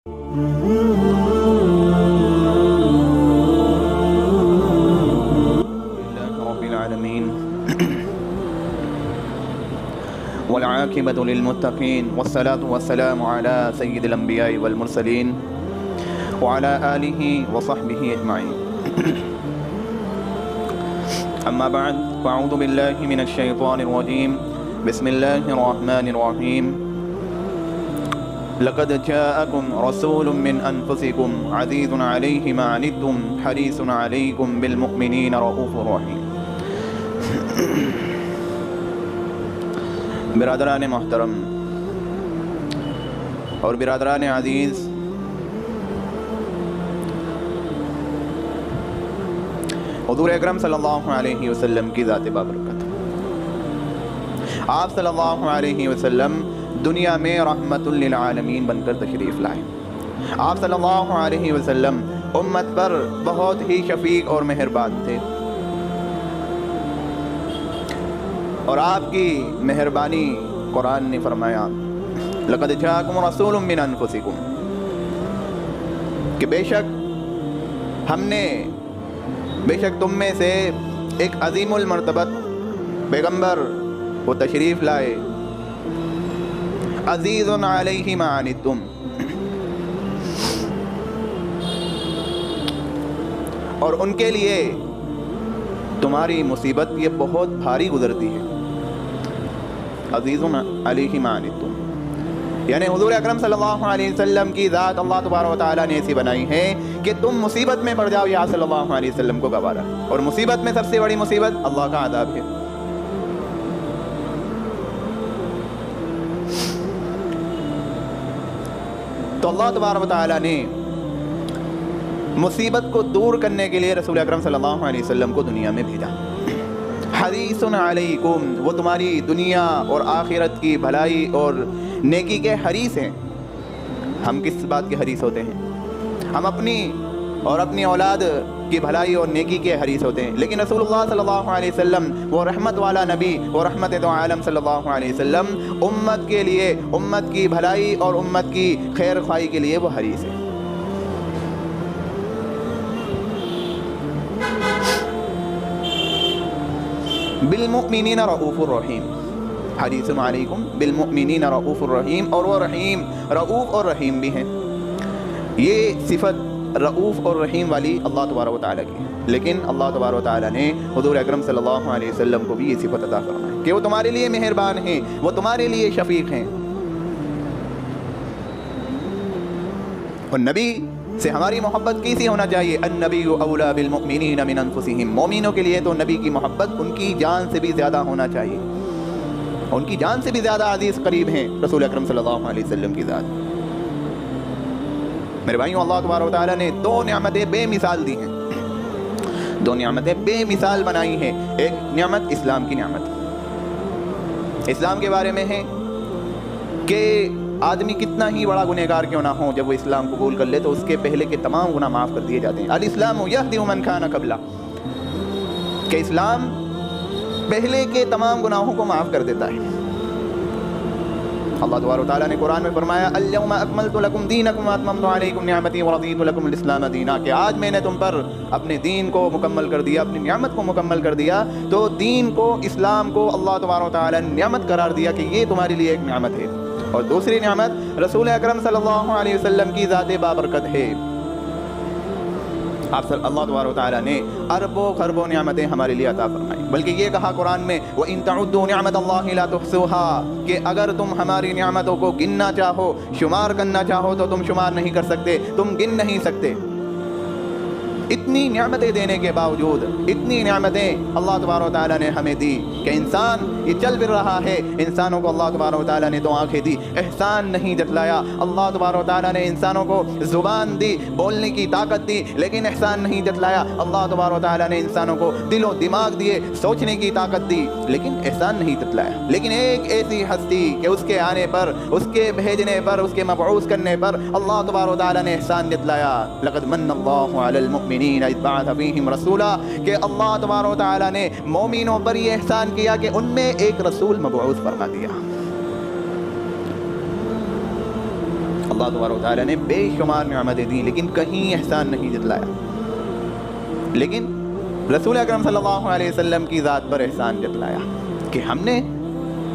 رب العالمين والعاقبة للمتقين والصلاة والسلام على سيد الأنبياء والمرسلين وعلى آله وصحبه أجمعين أما بعد فأعوذ بالله من الشيطان الرجيم بسم الله الرحمن الرحيم لقد جاءكم رسول من أنفسكم عزيز عليه ما عنتم حريص عليكم بالمؤمنين رؤوف رحيم۔ برادران محترم اور برادران عزیز، حضور اکرم صلی اللہ علیہ وسلم کی ذات بابرکت، آپ صلی اللہ علیہ وسلم دنیا میں رحمت للعالمین بن کر تشریف لائے۔ آپ صلی اللہ علیہ وسلم امت پر بہت ہی شفیق اور مہربان تھے، اور آپ کی مہربانی قرآن نے فرمایا لقد جاءکم رسول من انفسکم، کہ بے شک تم میں سے ایک عظیم المرتبت پیغمبر وہ تشریف لائے، عزیز علیہ ما عنتم، اور ان کے لیے تمہاری مصیبت یہ بہت بھاری گزرتی ہے۔ عزیز علیہ ما عنتم یعنی حضور اکرم صلی اللہ علیہ وسلم کی ذات اللہ تبارک و تعالیٰ نے ایسی بنائی ہے کہ تم مصیبت میں پڑ جاؤ یا صلی اللہ علیہ وسلم کو گوارا، اور مصیبت میں سب سے بڑی مصیبت اللہ کا عذاب ہے۔ تو اللہ تبارک و تعالیٰ نے مصیبت کو دور کرنے کے لیے رسول اکرم صلی اللہ علیہ وسلم کو دنیا میں بھیجا۔ حریص علیکم، وہ تمہاری دنیا اور آخرت کی بھلائی اور نیکی کے حریص ہیں۔ ہم کس بات کے حریص ہوتے ہیں؟ ہم اپنی اور اپنی اولاد کی بھلائی اور نیکی کے حریص ہوتے ہیں، لیکن رسول اللہ صلی اللہ علیہ وسلم وہ رحمت والا نبی، وہ رحمت دو عالم صلی اللہ علیہ وسلم امت کے لیے، امت کی بھلائی اور امت کی خیر خواہی کے لیے وہ حریص ہے۔ بالمؤمنین رؤوف الرحیم، حریص علیکم بالمؤمنین رؤوف الرحیم، اور وہ رحیم، رؤوف اور رحیم بھی ہیں۔ یہ صفت رؤوف اور رحیم والی اللہ تبارک و تعالیٰ کی ہے، لیکن اللہ تبارک و تعالیٰ نے حضور اکرم صلی اللہ علیہ وسلم کو بھی یہ صفت عطا فرمائی کہ وہ تمہارے لیے مہربان ہیں، وہ تمہارے لیے شفیق ہیں۔ اور نبی سے ہماری محبت کیسی ہونا چاہیے؟ النبی اولی بالمؤمنین من انفسہم، مومنوں کے لیے تو نبی کی محبت ان کی جان سے بھی زیادہ ہونا چاہیے، ان کی جان سے بھی زیادہ عزیز قریب ہیں رسول اکرم صلی اللہ علیہ وسلم کی ذات۔ میرے بھائیوں، اللہ تبارک و تعالیٰ نے دو نعمتیں بے مثال دی ہیں، دو نعمتیں بے مثال بنائی ہیں۔ ایک نعمت اسلام کی نعمت، اسلام کے بارے میں ہے کہ آدمی کتنا ہی بڑا گنہگار کیوں نہ ہو، جب وہ اسلام قبول کر لے تو اس کے پہلے کے تمام گناہ معاف کر دیے جاتے ہیں۔ الاسلام یہدی من کان قبلہ، کہ اسلام پہلے کے تمام گناہوں کو معاف کر دیتا ہے۔ اللہ تبارک و تعالیٰ نے قرآن میں فرمایا الیوم اکملت لکم دینکم واتممت علیکم نعمتی ورضیت لکم الاسلام دینا، کہ آج میں نے تم پر اپنے دین کو مکمل کر دیا، اپنی نعمت کو مکمل کر دیا۔ تو دین کو، اسلام کو اللہ تبارک و تعالیٰ نے نعمت قرار دیا کہ یہ تمہارے لیے ایک نعمت ہے۔ اور دوسری نعمت رسول اکرم صلی اللہ علیہ وسلم کی ذات بابرکت ہے۔ آپ صلی اللہ تبارک و تعالیٰ نے اربوں خربوں نعمتیں ہمارے لیے عطا فرمائی، بلکہ یہ کہا قرآن میں وَإِن تَعُدُّوا نِعْمَتَ اللَّهِ لَا تُحْصُوهَا، کہ اگر تم ہماری نعمتوں کو گننا چاہو، شمار کرنا چاہو تو تم شمار نہیں کر سکتے، تم گن نہیں سکتے۔ اتنی نعمتیں دینے کے باوجود، اتنی نعمتیں اللہ تبارک و تعالیٰ نے ہمیں دی کہ انسان یہ چل پھر رہا ہے، انسانوں کو اللہ تبارک و تعالیٰ نے دو آنکھیں دی، احسان نہیں جتلایا۔ اللہ تبارک و تعالیٰ نے انسانوں کو زبان دی، بولنے کی طاقت دی، لیکن احسان نہیں جتلایا۔ اللہ تبارک و تعالیٰ نے انسانوں کو دل و دماغ دیے، سوچنے کی طاقت دی، لیکن احسان نہیں جتلایا۔ لیکن ایک ایسی ہستی کہ اس کے آنے پر، اس کے بھیجنے پر، اس کے مبعوث کرنے پر اللہ تبارک و تعالیٰ نے احسان جتلایا۔ لقد من اللہ علی المؤمنین اذ بعث فیہم رسولا، کہ اللہ تبارک و تعالیٰ نے مومنوں پر یہ احسان کیا کہ ان میں ایک رسول مبعوث فرما دیا۔ اللہ تبارک و تعالیٰ نے بے شمار نعمتیں دیں لیکن کہیں احسان نہیں جتلایا، لیکن رسول اکرم صلی اللہ علیہ وسلم کی ذات پر احسان جتلایا کہ ہم نے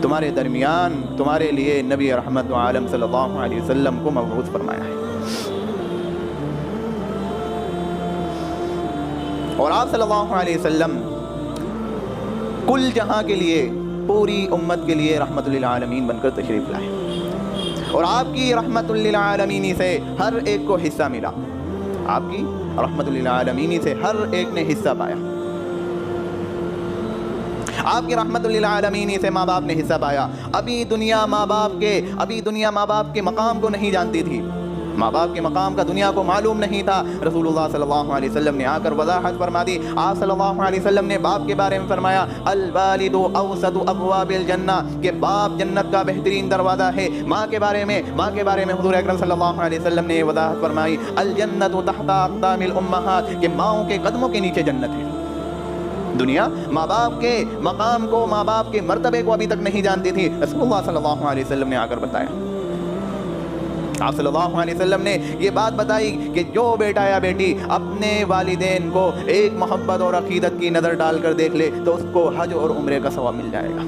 تمہارے درمیان تمہارے لیے نبی رحمت عالم صلی اللہ علیہ وسلم کو مبعوث فرمایا ہے۔ اور آپ صلی اللہ علیہ وسلم کل جہاں کے لیے، پوری امت کے لیے رحمت للعالمین بن کر تشریف لائے، اور آپ کی رحمت للعالمین سے ہر ایک کو حصہ ملا، آپ کی رحمت للعالمین سے ہر ایک نے حصہ پایا، آپ کی رحمت للعالمین سے ماں باپ نے حصہ پایا۔ ابھی دنیا ماں باپ کے مقام کو نہیں جانتی تھی، ماں باپ کے مقام کا دنیا کو معلوم نہیں تھا۔ رسول اللہ صلی اللہ علیہ وسلم نے آ کر وضاحت فرما دی۔ آپ صلی اللہ علیہ وسلم نے باپ کے بارے میں فرمایا الوالد اوسط ابواب الجنہ، کہ باپ جنت کا بہترین دروازہ ہے۔ ماں کے بارے میں حضور اکرم صلی اللہ علیہ وسلم نے وضاحت فرمائی الجنت تحت اقدام الامہات، کہ ماؤں کے قدموں کے نیچے جنت ہے۔ دنیا ماں باپ کے مقام کو، ماں باپ کے مرتبے کو ابھی تک نہیں جانتی تھی، رسول اللہ صلی اللہ علیہ وسلم نے آ کر بتایا۔ آپ صلی اللہ علیہ وسلم نے یہ بات بتائی کہ جو بیٹا یا بیٹی اپنے والدین کو ایک محبت اور عقیدت کی نظر ڈال کر دیکھ لے تو اس کو حج اور عمرے کا ثواب مل جائے گا۔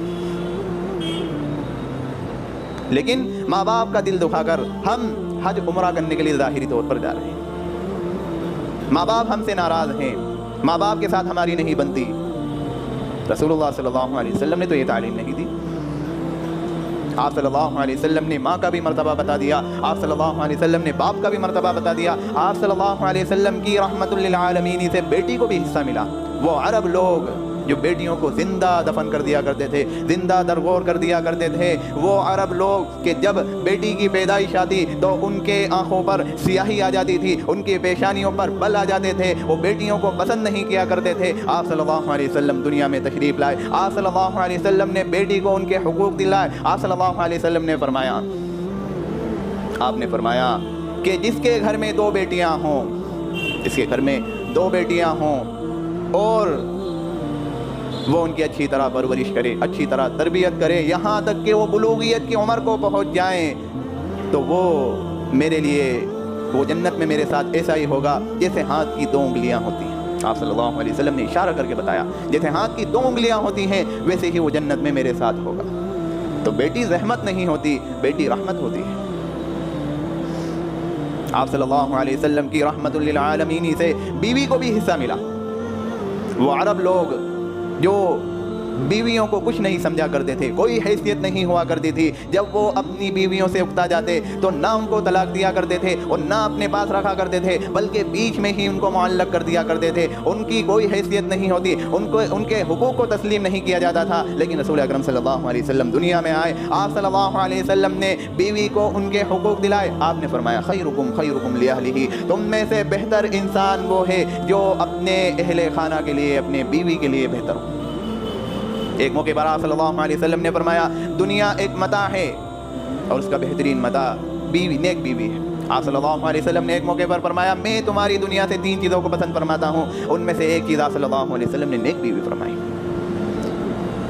لیکن ماں باپ کا دل دکھا کر ہم حج عمرہ کرنے کے لیے ظاہری طور پر جا رہے ہیں، ماں باپ ہم سے ناراض ہیں، ماں باپ کے ساتھ ہماری نہیں بنتی۔ رسول اللہ صلی اللہ علیہ وسلم نے تو یہ تعلیم نہیں دی۔ آپ صلی اللہ علیہ وسلم نے ماں کا بھی مرتبہ بتا دیا، آپ صلی اللہ علیہ وسلم نے باپ کا بھی مرتبہ بتا دیا، آپ صلی اللہ علیہ وسلم کی رحمت للعالمین سے بیٹی کو بھی حصہ ملا۔ وہ عرب لوگ جو بیٹیوں کو زندہ دفن کر دیا کرتے تھے، زندہ درگور کر دیا کرتے تھے، وہ عرب لوگ کہ جب بیٹی کی پیدائش آتی تو ان کے آنکھوں پر سیاہی آ جاتی تھی، ان کی پیشانیوں پر بل آ جاتے تھے، وہ بیٹیوں کو پسند نہیں کیا کرتے تھے۔ آپ صلی اللہ علیہ وسلم دنیا میں تشریف لائے، آپ صلی اللہ علیہ وسلم نے بیٹی کو ان کے حقوق دلائے۔ آپ صلی اللہ علیہ وسلم نے فرمایا، آپ نے فرمایا کہ جس کے گھر میں دو بیٹیاں ہوں، جس کے گھر میں دو بیٹیاں ہوں اور وہ ان کی اچھی طرح پرورش کرے، اچھی طرح تربیت کرے، یہاں تک کہ وہ بلوغیت کی عمر کو پہنچ جائیں، تو وہ میرے لیے، وہ جنت میں میرے ساتھ ایسا ہی ہوگا جیسے ہاتھ کی دو انگلیاں ہوتی ہیں۔ آپ صلی اللہ علیہ وسلم نے اشارہ کر کے بتایا جیسے ہاتھ کی دو انگلیاں ہوتی ہیں ویسے ہی وہ جنت میں میرے ساتھ ہوگا۔ تو بیٹی زحمت نہیں ہوتی، بیٹی رحمت ہوتی ہے۔ آپ صلی اللہ علیہ وسلم کی رحمت للعالمین سے بیوی کو بھی حصہ ملا۔ وہ عرب لوگ جو بیویوں کو کچھ نہیں سمجھا کرتے تھے، کوئی حیثیت نہیں ہوا کرتی تھی، جب وہ اپنی بیویوں سے اکتا جاتے تو نہ ان کو طلاق دیا کرتے تھے اور نہ اپنے پاس رکھا کرتے تھے، بلکہ بیچ میں ہی ان کو معلق کر دیا کرتے تھے۔ ان کی کوئی حیثیت نہیں ہوتی، ان کے حقوق کو تسلیم نہیں کیا جاتا تھا۔ لیکن رسول اکرم صلی اللہ علیہ وسلم دنیا میں آئے، آپ صلی اللہ علیہ وسلم نے بیوی کو ان کے حقوق دلائے۔ آپ نے فرمایا خیرکم خیرکم لأہلہ، تم میں سے بہتر انسان وہ ہے جو اپنے اہل خانہ کے لیے، اپنے بیوی کے لیے بہتر ہو۔ ایک موقع پر آپ صلی اللہ علیہ وسلم نے فرمایا دنیا ایک متاع ہے اور اس کا بہترین متاع بیوی، نیک بیوی ہے۔ آپ صلی اللہ علیہ وسلم نے ایک موقع پر فرمایا میں تمہاری دنیا سے 3 چیزوں کو پسند فرماتا ہوں، ان میں سے ایک چیز آپ صلی اللہ علیہ وسلم نے نیک بیوی فرمائی۔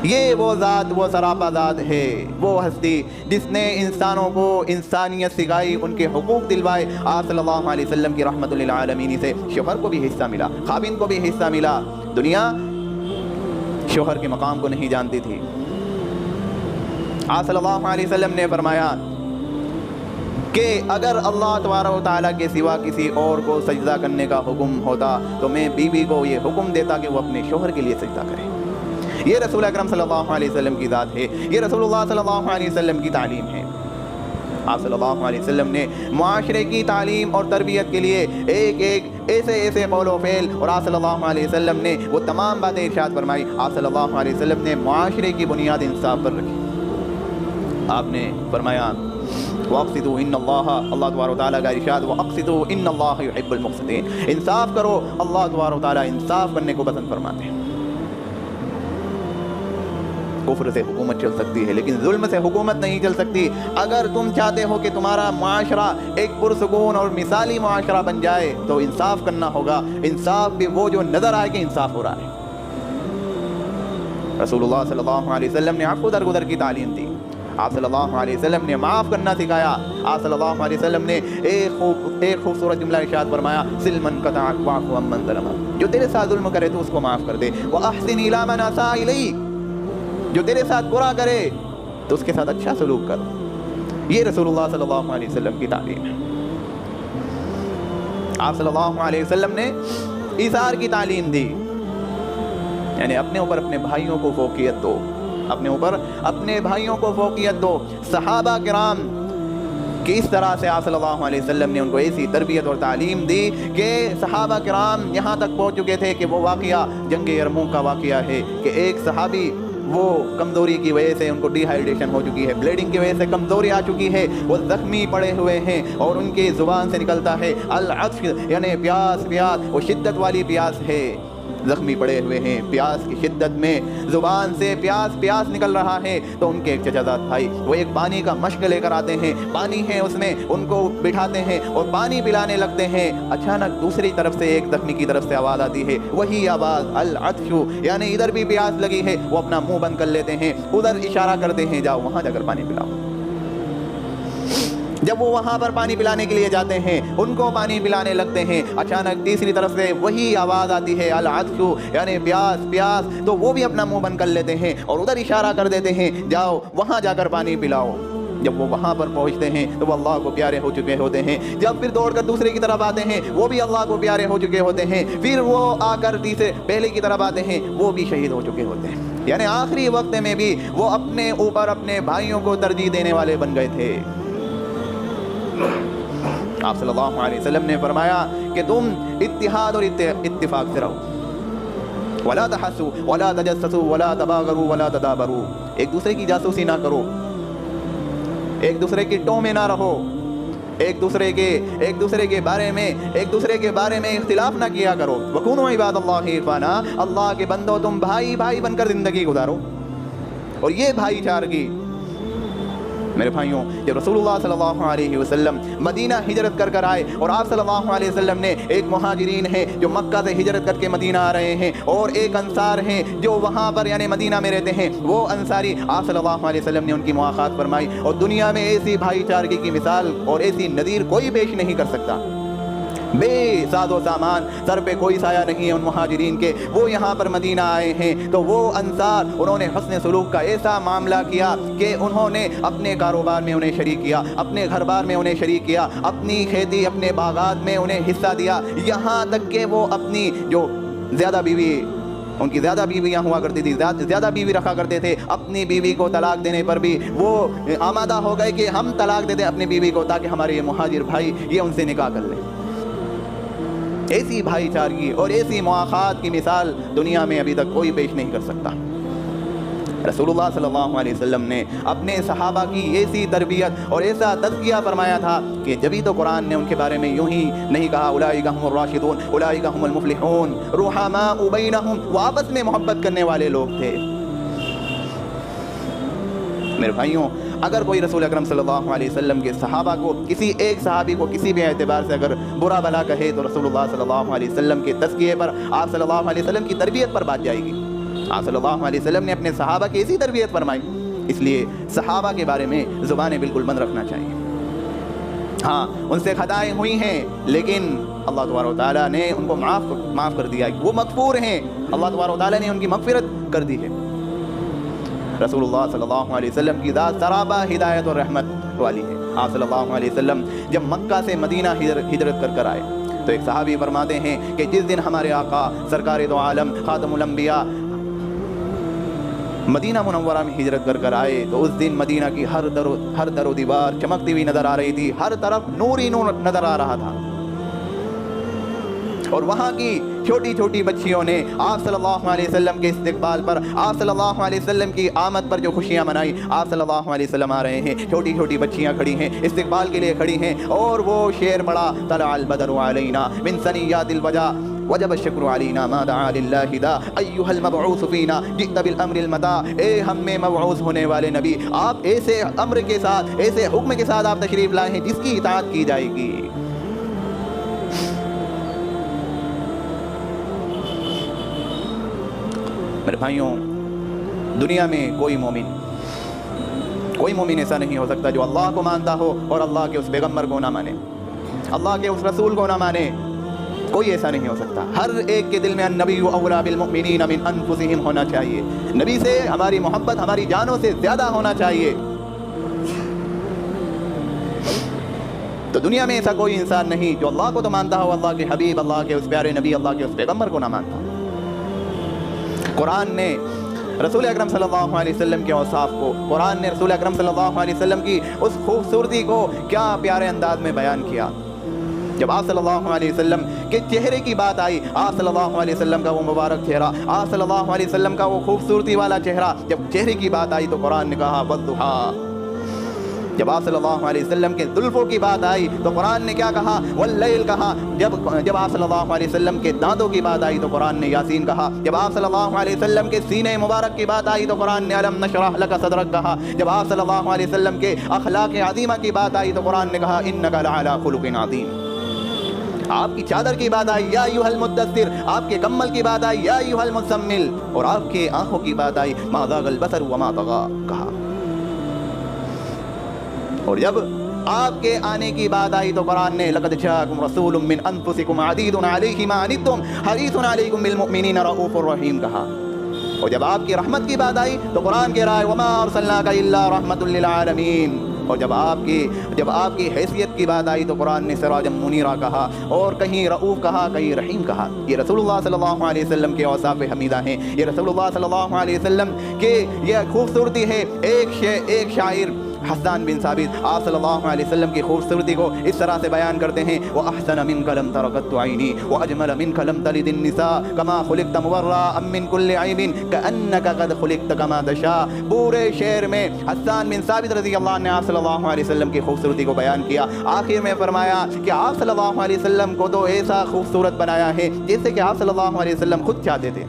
یہ وہ ذات، وہ سراپا ذات ہے، وہ ہستی جس نے انسانوں کو انسانیت سکھائی، ان کے حقوق دلوائے۔ آپ صلی اللہ علیہ وسلم کی رحمت للعالمین سے شوہر کو بھی حصہ ملا، خاوند کو بھی حصہ ملا۔ دنیا شوہر کے مقام کو نہیں جانتی تھی۔ آپ صلی اللہ علیہ وسلم نے فرمایا کہ اگر اللہ تبارک و تعالیٰ کے سوا کسی اور کو سجدہ کرنے کا حکم ہوتا تو میں بیوی کو یہ حکم دیتا کہ وہ اپنے شوہر کے لیے سجدہ کرے۔ یہ رسول اکرم صلی اللہ علیہ وسلم کی ذات ہے، یہ رسول اللہ صلی اللہ علیہ وسلم کی تعلیم ہے۔ آپ صلی اللہ علیہ وسلم نے معاشرے کی تعلیم اور تربیت کے لیے ایک ایسے قول و فعل، اور آپ صلی اللہ علیہ وسلم نے وہ تمام باتیں ارشاد فرمائی۔ آپ صلی اللہ علیہ وسلم نے معاشرے کی بنیاد انصاف پر رکھی۔ آپ نے فرمایا وَأَقْسِطُوا إِنَّ اللَّهَ، اللہ تبارک و تعالیٰ کا ارشاد وَأَقْسِطُوا إِنَّ اللَّهَ يُحِبُّ الْمُقْسِطِينَ، انصاف کرو، اللہ تبارک و تعالیٰ انصاف کرنے کو پسند فرماتے ہیں۔ کفر سے حکومت چل سکتی ہے لیکن ظلم سے حکومت نہیں چل سکتی۔ اگر تم چاہتے ہو کہ تمہارا معاشرہ ایک پرسکون اور مثالی معاشرہ بن جائے تو انصاف کرنا ہوگا۔ انصاف بھی وہ جو نظر آئے کہ انصاف ہو رہا ہے۔ رسول اللہ صلی اللہ علیہ وسلم نے عفو درگزر کی تعلیم دی۔ آپ صلی اللہ علیہ وسلم نے معاف کرنا سکھایا. آپ صلی اللہ علیہ وسلم نے ایک خوبصورت جملہ ارشاد فرمایا, سل من قطعک واعف عمن ظلمک, جو تیرے ساتھ ظلم کرے تو اس کو معاف کر دے. واحسن الی من اساء الیک, جو تیرے ساتھ برا کرے تو اس کے ساتھ اچھا سلوک کر. یہ رسول اللہ صلی اللہ علیہ وسلم کی تعلیم ہے. آپ صلی اللہ علیہ وسلم نے ایثار کی تعلیم دی, یعنی اپنے اوپر اپنے بھائیوں کو فوقیت دو, اپنے اوپر اپنے بھائیوں کو فوقیت دو. صحابہ کرام کہ اس طرح سے آپ صلی اللہ علیہ وسلم نے ان کو ایسی تربیت اور تعلیم دی کہ صحابہ کرام یہاں تک پہنچ چکے تھے کہ وہ واقعہ جنگ یرموک کا واقعہ ہے کہ ایک صحابی وہ کمزوری کی وجہ سے ان کو ڈی ہائیڈریشن ہو چکی ہے, بلیڈنگ کی وجہ سے کمزوری آ چکی ہے, وہ زخمی پڑے ہوئے ہیں اور ان کی زبان سے نکلتا ہے العطش, یعنی پیاس. پیاس وہ شدت والی پیاس ہے, زخمی پڑے ہوئے ہیں, پیاس کی شدت میں زبان سے پیاس نکل رہا ہے. تو ان کے ایک چچا زاد بھائی وہ ایک پانی کا مشک لے کر آتے ہیں, پانی ہے اس میں, ان کو بٹھاتے ہیں اور پانی پلانے لگتے ہیں. اچانک دوسری طرف سے ایک زخمی کی طرف سے آواز آتی ہے, وہی آواز العطش, یعنی ادھر بھی پیاس لگی ہے. وہ اپنا منہ بند کر لیتے ہیں, ادھر اشارہ کرتے ہیں جاؤ وہاں جا کر پانی پلاؤ. جب وہ وہاں پر پانی پلانے کے لیے جاتے ہیں, ان کو پانی پلانے لگتے ہیں, اچانک تیسری طرف سے وہی آواز آتی ہے العطش, یعنی پیاس. تو وہ بھی اپنا منہ بند کر لیتے ہیں اور ادھر اشارہ کر دیتے ہیں جاؤ وہاں جا کر پانی پلاؤ. جب وہ وہاں پر پہنچتے ہیں تو وہ اللہ کو پیارے ہو چکے ہوتے ہیں. جب پھر دوڑ کر دوسرے کی طرف آتے ہیں, وہ بھی اللہ کو پیارے ہو چکے ہوتے ہیں. پھر وہ آ کر تیسرے پہلے کی طرف آتے ہیں, وہ بھی شہید ہو چکے ہوتے ہیں. یعنی آخری وقت میں بھی وہ اپنے اوپر اپنے بھائیوں کو ترجیح دینے والے بن گئے تھے. آپ صلی اللہ علیہ وسلم نے فرمایا کہ تم اتحاد اور اتفاق سے رہو, ولا تحسوا ولا تجسسوا ولا تباغروا ولا تدابروا, ایک دوسرے کی جاسوسی نہ کرو, ایک دوسرے کی ٹو میں نہ رہو, ایک دوسرے کے بارے میں اختلاف نہ کیا کرو. وکونوا عباد اللہ اخوانا, اللہ کے بندو تم بھائی بن کر زندگی گزارو. اور یہ بھائی چارگی میرے بھائیوں, جب رسول اللہ صلی اللہ علیہ وسلم مدینہ ہجرت کر آئے, اور آپ صلی اللہ علیہ وسلم نے ایک مہاجرین ہیں جو مکہ سے ہجرت کر کے مدینہ آ رہے ہیں, اور ایک انصار ہیں جو وہاں پر یعنی مدینہ میں رہتے ہیں, وہ انصاری, آپ صلی اللہ علیہ وسلم نے ان کی مواخات فرمائی. اور دنیا میں ایسی بھائی چارگی کی مثال اور ایسی نظیر کوئی پیش نہیں کر سکتا. بے ساز و سامان, سر پہ کوئی سایہ نہیں ہے ان مہاجرین کے. وہ یہاں پر مدینہ آئے ہیں تو وہ انصار, انہوں نے حسن سلوک کا ایسا معاملہ کیا کہ انہوں نے اپنے کاروبار میں انہیں شریک کیا, اپنے گھر بار میں انہیں شریک کیا, اپنی کھیتی اپنے باغات میں انہیں حصہ دیا. یہاں تک کہ وہ اپنی جو زیادہ بیوی, ان کی زیادہ بیویاں ہوا کرتی تھی, زیادہ بیوی رکھا کرتے تھے, اپنی بیوی کو طلاق دینے پر بھی وہ آمادہ ہو گئے کہ ہم طلاق دے دیں اپنی بیوی کو تاکہ ہمارے یہ مہاجر بھائی یہ ان سے نکاح کر لیں. ایسی بھائی چارگی اور ایسی مواخات کی مثال دنیا میں ابھی تک کوئی پیش نہیں کر سکتا. رسول اللہ صلی اللہ علیہ وسلم نے اپنے صحابہ کی ایسی تربیت اور ایسا تزکیہ فرمایا تھا کہ جبھی تو قرآن نے ان کے بارے میں یوں ہی نہیں کہا اولئک هم الراشدون اولئک هم المفلحون رحماء بینہم, وہ آپس میں محبت کرنے والے لوگ تھے. میرے بھائیوں, اگر کوئی رسول اکرم صلی اللہ علیہ وسلم کے صحابہ کو, کسی ایک صحابی کو کسی بھی اعتبار سے اگر برا بھلا کہے تو رسول اللہ صلی اللہ علیہ وسلم کے تزکیے پر, آپ صلی اللہ علیہ وسلم کی تربیت پر بات جائے گی. آپ صلی اللہ علیہ وسلم نے اپنے صحابہ کی ایسی تربیت فرمائی, اس لیے صحابہ کے بارے میں زبانیں بالکل بند رکھنا چاہیے. ہاں ان سے خطائیں ہوئی ہیں لیکن اللہ تبارک و تعالیٰ نے ان کو معاف کر دیا, وہ مغفور ہیں, اللہ تبارک و تعالیٰ نے ان کی مغفرت کر دی ہے. رسول اللہ صلی اللہ علیہ وسلم کی ذات سرابہ ہدایت اور رحمت والی ہے. آپ صلی اللہ علیہ وسلم جب مکہ سے مدینہ ہجرت کر آئے تو ایک صحابی فرماتے ہیں کہ جس دن ہمارے آقا سرکار دو عالم خاتم الانبیاء مدینہ منورہ میں ہجرت کر آئے تو اس دن مدینہ کی ہر در و دیوار چمکتی ہوئی نظر آ رہی تھی, ہر طرف نور ہی نور نظر آ رہا تھا. اور وہاں کی چھوٹی چھوٹی بچیوں نے آپ صلی اللہ علیہ وسلم کے استقبال پر, آپ صلی اللہ علیہ وسلم کی آمد پر جو خوشیاں منائی. آپ صلی اللہ علیہ وسلم آ رہے ہیں, چھوٹی چھوٹی بچیاں کھڑی ہیں, استقبال کے لیے کھڑی ہیں, اور وہ شعر پڑا طلع البدر علینا من ثنیات الوداع وجب الشکر علینا ما دعا للہ دا ایھا المبعوث فینا جئت بالامر المطاع, اے ہم میں مبعوث ہونے والے نبی, آپ ایسے امر کے ساتھ, ایسے حکم کے ساتھ آپ تشریف لائے ہیں جس کی اطاعت کی جائے گی. میرے بھائیوں, دنیا میں کوئی مومن, کوئی مومن ایسا نہیں ہو سکتا جو اللہ کو مانتا ہو اور اللہ کے اس پیغمبر کو نہ مانے، اللہ کے اس رسول کو نہ مانے، کوئی ایسا نہیں ہو سکتا۔ ہر ایک کے دل میں النبی اولی بالمؤمنین من انفسہم ہونا چاہیے، نبی سے ہماری محبت ہماری جانوں سے زیادہ ہونا چاہیے۔ تو دنیا میں ایسا کوئی انسان نہیں جو اللہ کو تو مانتا ہو، اللہ کے حبیب، اللہ کے اس پیارے نبی، اللہ کے اس پیغمبر کو نہ مانتا۔ قرآن نے رسول اکرم صلی اللہ علیہ وسلم کے اوصاف کو، قرآن نے رسول اکرم صلی اللہ علیہ وسلم کی اس خوبصورتی کو کیا پیارے انداز میں بیان کیا۔ جب آپ صلی اللہ علیہ وسلم کے چہرے کی بات آئی، آپ صلی اللہ علیہ وسلم کا وہ مبارک چہرہ، آپ صلی اللہ علیہ وسلم کا وہ خوبصورتی والا چہرہ، جب چہرے کی بات آئی تو قرآن نے کہا والضحیٰ۔ جب آپ صلی اللہ علیہ وسلم کے زلفوں کی بات آئی تو قرآن نے کیا کہا؟ واللیل کہا۔ جب آپ صلی اللہ علیہ وسلم کے دانتوں کی بات آئی تو قرآن نے یاسین کہا۔ جب آپ صلی اللہ علیہ وسلم کے سینے مبارک کی بات آئی تو قرآن نے الم نشرح لک صدرک کہا۔ جب آپ صلی اللہ علیہ وسلم کے اخلاق عظیمہ کی بات آئی تو قرآن نے کہا انک لعلی خلق عظیم۔ آپ کی چادر کی بات آئی یا ایھا المدثر، آپ کے کمل کی بات آئی یا ایھا المزمل، اور آپ کے آنکھوں کی بات آئی ما زاغ البصر وما طغى کہا۔ اور جب آپ کے آنے کی بات آئی تو قرآن نے لقد جاءکم رسول من انفسکم عزیز علیہ ما عنتم حریص علیکم بالمؤمنین رؤوف رحیم کہا۔ اور جب آپ کی رحمت کی بات آئی تو قرآن کہہ رہا ہے وما ارسلناک الا رحمۃ للعالمین۔ اور جب آپ کی حیثیت کی بات آئی تو قرآن نے سراجا منیرا کہا، اور کہیں رؤوف کہا، کہیں رحیم کہا۔ یہ رسول اللہ صلی اللہ علیہ وسلم کے اوصاف حمیدہ ہیں، یہ رسول اللہ صلی اللہ علیہ وسلم کے یہ خوبصورتی ہے۔ ایک شاعر حسان بن ثابت آپ صلی اللہ علیہ وسلم کی خوبصورتی کو اس طرح سے بیان کرتے ہیں وَأَحْسَنَ مِنْكَ لَمْ تَرَ قَطُّ عَيْنِي وَأَجْمَلَ مِنْكَ لَمْ تَلِدِ النِّسَاءُ كَمَا خُلِقْتَ مُبَرَّأً مِنْ كُلِّ عَيْبٍ كَأَنَّكَ قَدْ خُلِقْتَ كَمَا تَشَاءُ۔ پورے شعر میں حسان بن ثابت رضی اللہ عنہ نے آپ صلی اللہ علیہ وسلم کی خوبصورتی کو بیان کیا۔ آخر میں فرمایا کہ آپ صلی اللہ علیہ وسلم کو تو ایسا خوبصورت بنایا ہے جیسے کہ آپ صلی اللہ علیہ وسلم خود چاہتے تھے۔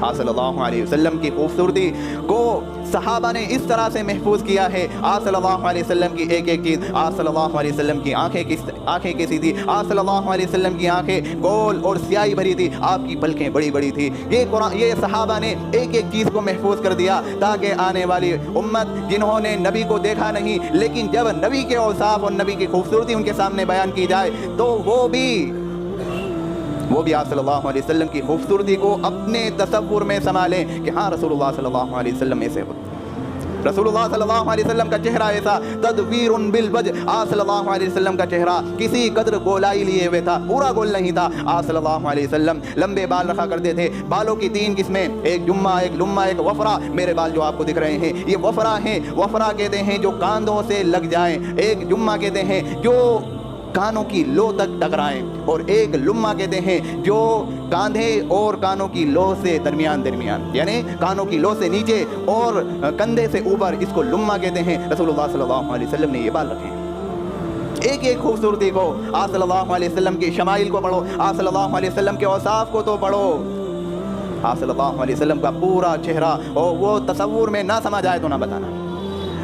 آپ صلی اللہ علیہ وسلم کی خوبصورتی کو صحابہ نے اس طرح سے محفوظ کیا ہے۔ آپ صلی اللہ علیہ وسلم کی ایک ایک چیز، آپ صلی اللہ علیہ وسلم کی آنکھیں کیسی تھی، آپ صلی اللہ علیہ وسلم کی آنکھیں گول اور سیاہی بھری تھی، آپ کی پلکیں بڑی بڑی تھی۔ یہ صحابہ نے ایک ایک چیز کو محفوظ کر دیا تاکہ آنے والی امت جنہوں نے نبی کو دیکھا نہیں، لیکن جب نبی کے اوصاف اور نبی کی خوبصورتی ان کے سامنے بیان کی جائے تو وہ بھی آپ صلی اللہ علیہ وسلم کی خوبصورتی کو اپنے تصور میں سنبھالیں کہ ہاں رسول اللہ صلی اللہ علیہ وسلم ایسے ہوتے، رسول اللہ صلی اللہ علیہ وسلم کا چہرہ ایسا تدویر بالوجہ، آپ صلی اللہ علیہ وسلم کا چہرہ کسی قدر گولائی لیے ہوئے تھا، پورا گول نہیں تھا۔ آپ صلی اللہ علیہ وسلم لمبے بال رکھا کرتے تھے، بالوں کی 3 قسمیں، ایک جمہ، ایک لمہ، ایک وفرا۔ میرے بال جو آپ کو دکھ رہے ہیں یہ وفرا ہیں، وفرا کہتے ہیں جو کاندھوں سے لگ جائیں، ایک جمہ کہتے ہیں جو کانوں کی لو تک ٹکرائیں، اور ایک لمہ کہتے ہیں جو کاندھے اور کانوں کی لو سے درمیان یعنی کانوں کی لو سے نیچے اور کندھے سے اوپر، اس کو لمہ کہتے ہیں۔ رسول اللہ صلی اللہ علیہ وسلم نے یہ بال رکھے ہیں۔ ایک ایک خوبصورتی کو، آپ صلی اللہ علیہ وسلم کی شمائل کو پڑھو، آپ صلی اللہ علیہ وسلم کے اوصاف کو تو پڑھو۔ آپ صلی اللہ علیہ وسلم کا پورا چہرہ اور وہ تصور میں نہ سما جائے تو نہ بتانا۔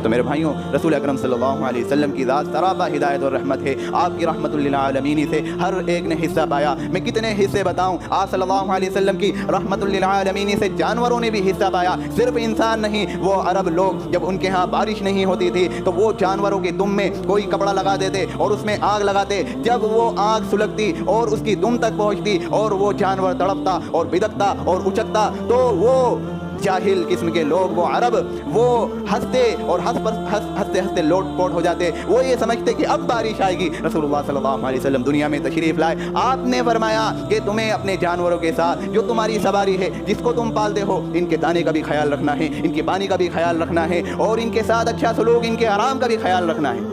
تو میرے بھائیوں، رسول اکرم صلی اللہ علیہ وسلم کی ذات سراپا ہدایت اور رحمت ہے، آپ کی رحمت للعالمین سے ہر ایک نے حصہ پایا۔ میں کتنے حصے بتاؤں، آپ صلی اللہ علیہ وسلم کی رحمت للعالمین سے جانوروں نے بھی حصہ پایا، صرف انسان نہیں۔ وہ عرب لوگ جب ان کے ہاں بارش نہیں ہوتی تھی تو وہ جانوروں کے دم میں کوئی کپڑا لگا دیتے اور اس میں آگ لگاتے، جب وہ آگ سلگتی اور اس کی دم تک پہنچتی اور وہ جانور تڑپتا اور بدکتا اور اچکتا تو وہ جاہل قسم کے لوگ، وہ عرب، وہ ہنستے اور ہنستے ہنستے لوٹ پوٹ ہو جاتے، وہ یہ سمجھتے کہ اب بارش آئے گی۔ رسول اللہ صلی اللہ علیہ وسلم دنیا میں تشریف لائے، آپ نے فرمایا کہ تمہیں اپنے جانوروں کے ساتھ جو تمہاری سواری ہے، جس کو تم پالتے ہو، ان کے دانے کا بھی خیال رکھنا ہے، ان کے پانی کا بھی خیال رکھنا ہے، اور ان کے ساتھ اچھا سلوک، ان کے آرام کا بھی خیال رکھنا ہے۔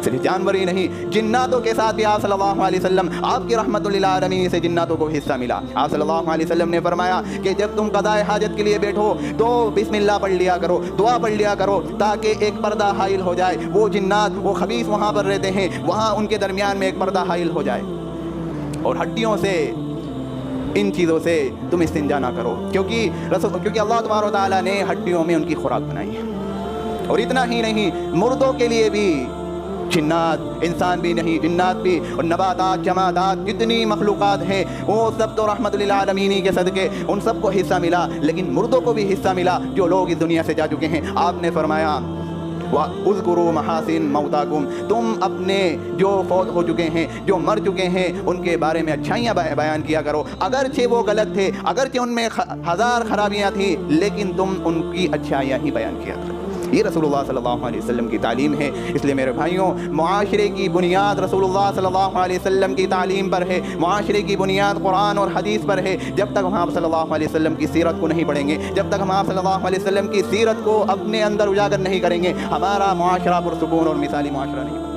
صرف جانور ہی نہیں، جناتوں کے ساتھ بھی آپ صلی اللہ علیہ وسلم، آپ کی رحمت للعالمین سے جناتوں کو حصہ ملا۔ آپ صلی اللہ علیہ وسلم نے فرمایا کہ جب تم قضاء حاجت کے لیے بیٹھو تو بسم اللہ پڑھ لیا کرو، دعا پڑھ لیا کرو، تاکہ ایک پردہ حائل ہو جائے۔ وہ جنات، وہ خبیث وہاں پر رہتے ہیں، وہاں ان کے درمیان میں ایک پردہ حائل ہو جائے۔ اور ہڈیوں سے، ان چیزوں سے تم استنجا نہ کرو، کیونکہ اللہ تبارک و تعالیٰ نے ہڈیوں میں ان کی خوراک بنائی ہے۔ اور اتنا ہی نہیں، مردوں کے لیے بھی، جنات، انسان بھی نہیں جنات بھی، اور نباتات جمادات جتنی مخلوقات ہیں وہ سب تو رحمت للعالمین کے صدقے ان سب کو حصہ ملا، لیکن مردوں کو بھی حصہ ملا جو لوگ اس دنیا سے جا چکے ہیں۔ آپ نے فرمایا اذکروا محاسن موتاکم، تم اپنے جو فوت ہو چکے ہیں، جو مر چکے ہیں، ان کے بارے میں اچھائیاں بیان کیا کرو، اگرچہ وہ غلط تھے، اگرچہ ان میں ہزار خرابیاں تھیں، لیکن تم ان کی اچھائیاں ہی بیان کیا کرو۔ یہ رسول اللہ صلی اللہ علیہ وسلم کی تعلیم ہے۔ اس لیے میرے بھائیوں، معاشرے کی بنیاد رسول اللہ صلی اللہ علیہ وسلم کی تعلیم پر ہے، معاشرے کی بنیاد قرآن اور حدیث پر ہے۔ جب تک ہم آپ صلی اللہ علیہ وسلم کی سیرت کو نہیں پڑھیں گے، جب تک ہم آپ صلی اللہ علیہ وسلم کی سیرت کو اپنے اندر اجاگر نہیں کریں گے، ہمارا معاشرہ پرسکون اور مثالی معاشرہ نہیں ہوگا۔